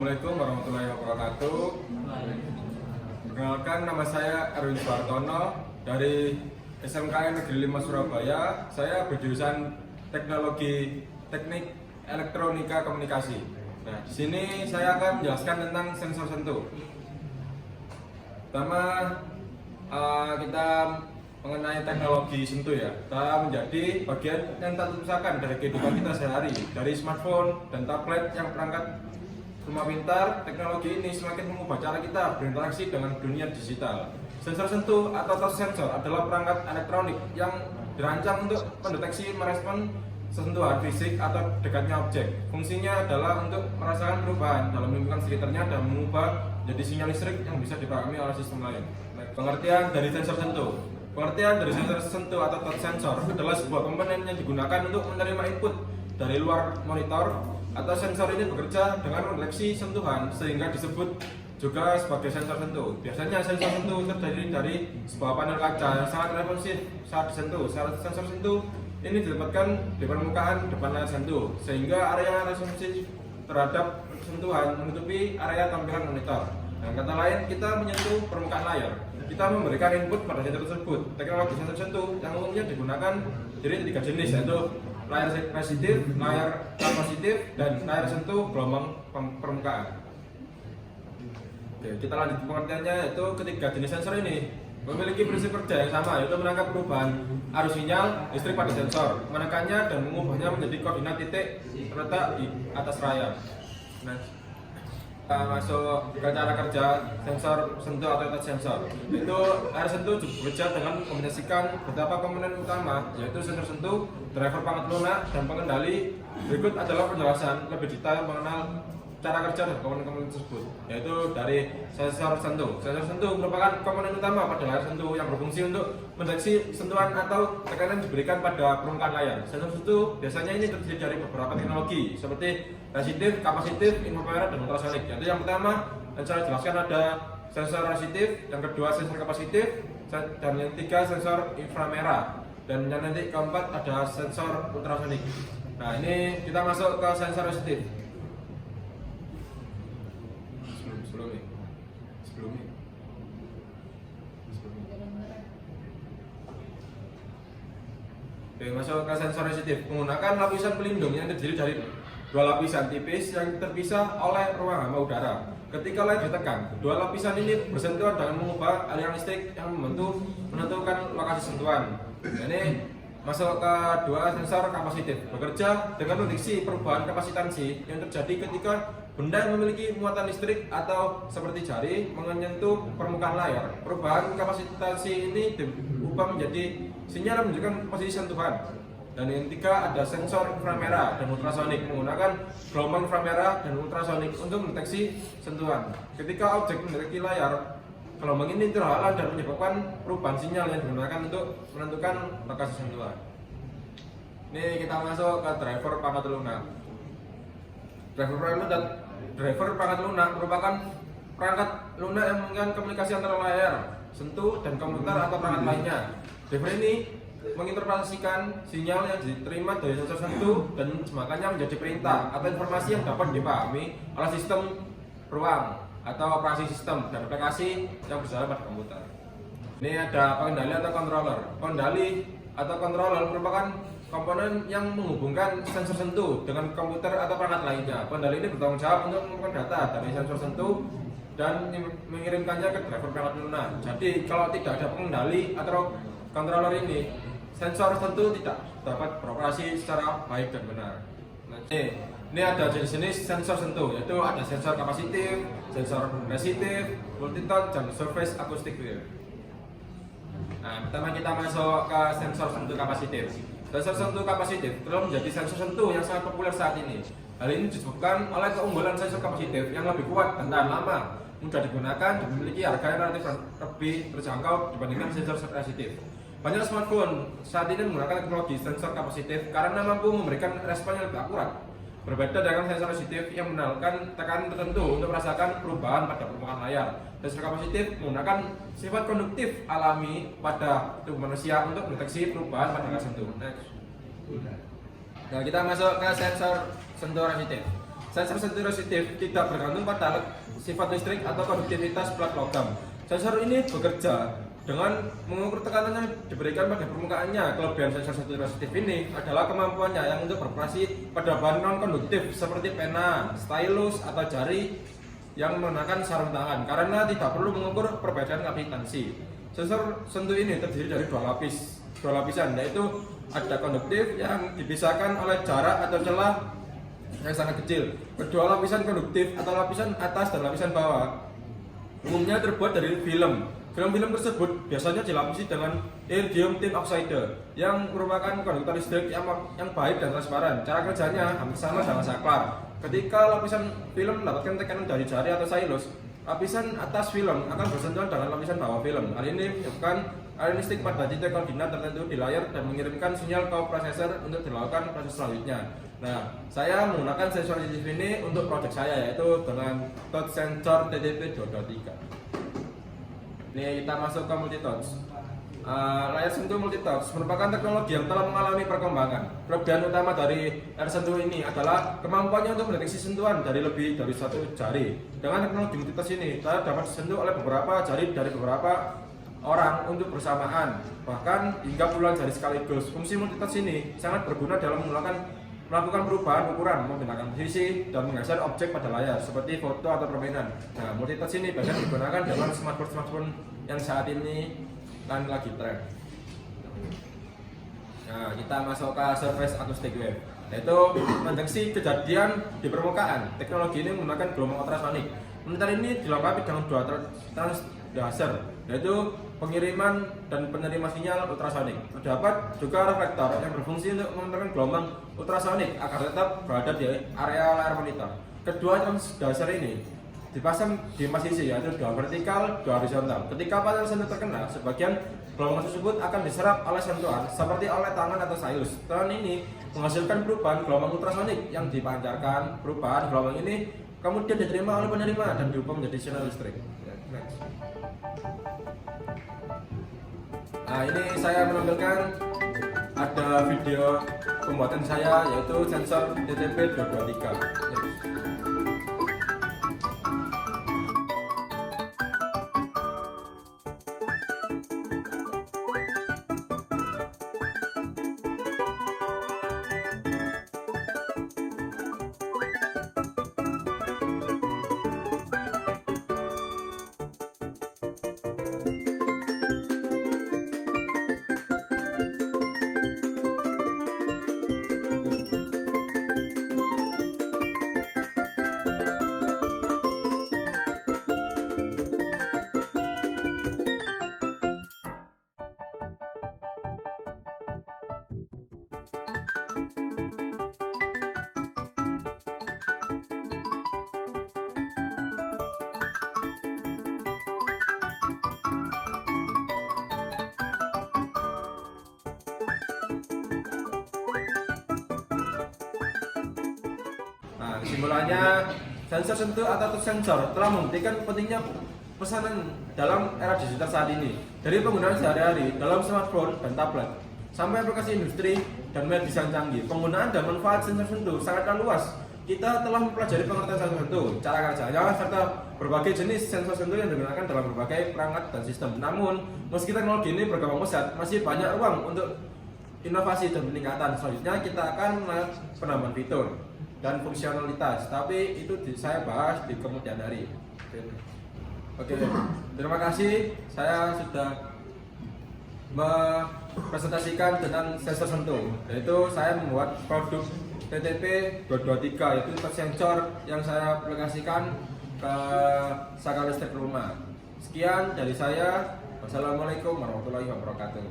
Assalamualaikum warahmatullahi wabarakatuh. Perkenalkan, nama saya Erwin Suhartono dari SMKN Negeri 5 Surabaya. Saya berjurusan Teknologi Teknik Elektronika Komunikasi. Nah, di sini saya akan menjelaskan tentang sensor sentuh. Pertama, kita mengenai teknologi sentuh ya. Kita menjadi bagian yang tak terpisahkan dari kehidupan kita sehari-hari, dari smartphone dan tablet yang perangkat rumah pintar. Teknologi ini semakin mengubah cara kita berinteraksi dengan dunia digital. Sensor sentuh atau touch sensor adalah perangkat elektronik yang dirancang untuk mendeteksi merespon sentuhan fisik atau dekatnya objek. Fungsinya adalah untuk merasakan perubahan dalam lingkungan sekitarnya dan mengubah menjadi sinyal listrik yang bisa dipahami oleh sistem lain. Pengertian dari sensor sentuh. Pengertian dari sensor sentuh atau touch sensor adalah sebuah komponen yang digunakan untuk menerima input dari luar monitor atau sensor ini bekerja dengan mendeteksi sentuhan sehingga disebut juga sebagai sensor sentuh. Biasanya sensor sentuh terdiri dari sebuah panel kaca yang sangat responsif saat disentuh. Sensor sentuh ini ditempatkan di permukaan depan layar sentuh sehingga area responsif terhadap sentuhan menutupi area tampilan monitor. Dengan kata lain, kita menyentuh permukaan layar. Kita memberikan input pada sensor tersebut. Teknologi sensor sentuh yang umumnya digunakan jadi tiga jenis, yaitu layar sensitif, layar kapasitif, dan layar sentuh gelombang permukaan. Oke, kita lanjut pengertiannya, yaitu ketiga jenis sensor ini memiliki prinsip kerja yang sama, yaitu menangkap perubahan arus sinyal listrik pada sensor, menekannya dan mengubahnya menjadi koordinat titik terletak di atas layar. Nah, kita masuk ke cara kerja sensor sentuh atau touch sensor. Itu layar sentuh bekerja dengan mengombinasikan beberapa komponen utama, yaitu sensor sentuh, driver pangkat lunak, dan pengendali. Berikut adalah penjelasan lebih detail mengenal cara kerja dan komponen-komponen tersebut, yaitu dari sensor sentuh. Sensor sentuh merupakan komponen utama pada layar sentuh yang berfungsi untuk mendeteksi sentuhan atau tekanan diberikan pada permukaan layar. Sensor sentuh biasanya ini terdiri dari beberapa teknologi seperti resistif, kapasitif, inframerah, dan ultrasonik. Jadi yang pertama yang saya jelaskan ada sensor resistif, yang kedua sensor kapasitif, dan yang ketiga sensor inframerah, dan yang nanti keempat ada sensor ultrasonik. Nah, ini kita masuk ke sensor resistif. Sebelumnya. Oke, masuk ke sensor resistif. Menggunakan lapisan pelindung yang terdiri dari dua lapisan tipis yang terpisah oleh ruang hama udara. Ketika layar ditekan, dua lapisan ini bersentuhan dengan mengubah aliran listrik yang menentukan lokasi sentuhan. Ini masuk ke dua sensor kapasitif, bekerja dengan mendeteksi perubahan kapasitansi yang terjadi ketika benda yang memiliki muatan listrik atau seperti jari menyentuh permukaan layar. Perubahan kapasitansi ini diubah menjadi sinyal yang menunjukkan posisi sentuhan. Dan yang ketiga ada sensor inframerah dan ultrasonik, menggunakan gelombang inframerah dan ultrasonik untuk mendeteksi sentuhan. Ketika objek mendekati layar, gelombang ini terhalang dan menyebabkan perubahan sinyal yang digunakan untuk menentukan lokasi sentuhan. Ini kita masuk ke driver pangkat lunak. Driver pangkat lunak merupakan perangkat lunak yang memungkinkan komunikasi antara layar sentuh dan komputer atau perangkat lainnya. Driver ini menginterpretasikan sinyal yang diterima dari sensor sentuh dan menerjemahkannya menjadi perintah atau informasi yang dapat dipahami oleh sistem ruang atau operasi sistem dan aplikasi yang berjalan pada komputer. Ini ada pengendali atau controller. Pengendali atau controller merupakan komponen yang menghubungkan sensor sentuh dengan komputer atau perangkat lainnya. Pengendali ini bertanggung jawab untuk mengumpulkan data dari sensor sentuh dan mengirimkannya ke driver perangkat lunak. Jadi kalau tidak ada pengendali atau controller ini, sensor sentuh tidak dapat beroperasi secara baik dan benar. Nah, ini ada jenis-jenis sensor sentuh, yaitu ada sensor kapasitif, sensor resistif, multitouch, dan surface acoustic wave. Nah, pertama kita masuk ke sensor sentuh kapasitif. Sensor sentuh kapasitif telah menjadi sensor sentuh yang sangat populer saat ini. Hal ini disebabkan oleh keunggulan sensor kapasitif yang lebih kuat dan tahan lama, mudah digunakan, dan memiliki harga yang relatif lebih terjangkau dibandingkan sensor resistif. Banyak smartphone saat ini menggunakan teknologi sensor kapasitif karena mampu memberikan respon yang lebih akurat. Berbeda dengan sensor resistif yang mengandalkan tekanan tertentu untuk merasakan perubahan pada permukaan layar. Sensor kapasitif menggunakan sifat konduktif alami pada tubuh manusia untuk mendeteksi perubahan pada layar sentuh. Nah, kita masuk ke sensor sentuh resistif. Sensor sentuh resistif tidak bergantung pada sifat listrik atau konduktivitas plat logam. Sensor ini bekerja dengan mengukur tekanan yang diberikan pada permukaannya. Kelebihan sensor sentuh resistif ini adalah kemampuannya yang untuk beroperasi pada bahan non-konduktif seperti pena, stylus, atau jari yang menggunakan sarung tangan karena tidak perlu mengukur perbedaan kapasitansi. Sensor sentuh ini terdiri dari dua lapisan, yaitu ada konduktif yang dipisahkan oleh jarak atau celah yang sangat kecil. Kedua lapisan konduktif atau lapisan atas dan lapisan bawah umumnya terbuat dari film. Film-film tersebut biasanya dilapisi dengan iridium tin oxide yang merupakan konduktor listrik yang baik dan transparan. Cara kerjanya hampir sama dengan saklar. Ketika lapisan film mendapatkan tekanan dari jari atau stylus, lapisan atas film akan bersentuhan dengan lapisan bawah film. Hal ini menyebabkan aliran listrik pada titik koordinat tertentu di layar dan mengirimkan sinyal ke prosesor untuk dilakukan proses selanjutnya. Nah, saya menggunakan sensor sensitif ini untuk proyek saya, yaitu dengan touch sensor TTP 223. Ini kita masuk ke multitouch. Layar sentuh multitouch merupakan teknologi yang telah mengalami perkembangan. Kelebihan utama dari layar sentuh ini adalah kemampuannya untuk mendeteksi sentuhan dari lebih dari satu jari. Dengan teknologi multitouch ini, kita dapat disentuh oleh beberapa jari dari beberapa orang untuk bersamaan, bahkan hingga puluhan jari sekaligus. Fungsi multitouch ini sangat berguna dalam melakukan perubahan ukuran menggunakan posisi dan menggeser objek pada layar seperti foto atau permainan. Nah, multitouch ini biasanya digunakan dalam smartphone yang saat ini kan lagi tren. Nah, kita masuk ke surface acoustic wave, yaitu mendeteksi kejadian di permukaan. Teknologi ini menggunakan gelombang ultrasonik. Meter ini dilengkapi dengan dua transducer, yaitu pengiriman dan penerima sinyal ultrasonik. Terdapat juga reflektor yang berfungsi untuk memancarkan gelombang ultrasonik agar tetap berada di area layar monitor. Kedua transducer ini dipasang di posisi, yaitu dua vertikal, dua horizontal. Ketika panel sentuh terkena, sebagian gelombang tersebut akan diserap oleh sentuhan seperti oleh tangan atau stylus. Tekanan ini menghasilkan perubahan gelombang ultrasonik yang dipancarkan. Perubahan gelombang ini kemudian diterima oleh penerima dan diubah menjadi sinyal listrik. Next. Nah, ini saya menampilkan ada video pembuatan saya, yaitu sensor TTP 223. Nah, kesimpulannya, sensor sentuh atau touch sensor telah membuktikan pentingnya pesanan dalam era digital saat ini. Dari penggunaan sehari-hari dalam smartphone dan tablet, sampai aplikasi industri dan medis yang canggih, penggunaan dan manfaat sensor sentuh sangatlah luas. Kita telah mempelajari pengertian sensor sentuh, cara kerjanya, serta berbagai jenis sensor sentuh yang digunakan dalam berbagai perangkat dan sistem. Namun, meski teknologi ini berkembang pesat, masih banyak ruang untuk inovasi dan peningkatan. Selanjutnya kita akan melihat penambahan fitur dan fungsionalitas, tapi itu saya bahas di kemudian hari. Oke, terima kasih. Saya sudah mempresentasikan tentang sensor sentuh, yaitu saya membuat produk TTP 223, yaitu touch sensor yang saya aplikasikan ke saklar listrik rumah. Sekian dari saya. Wassalamualaikum warahmatullahi wabarakatuh.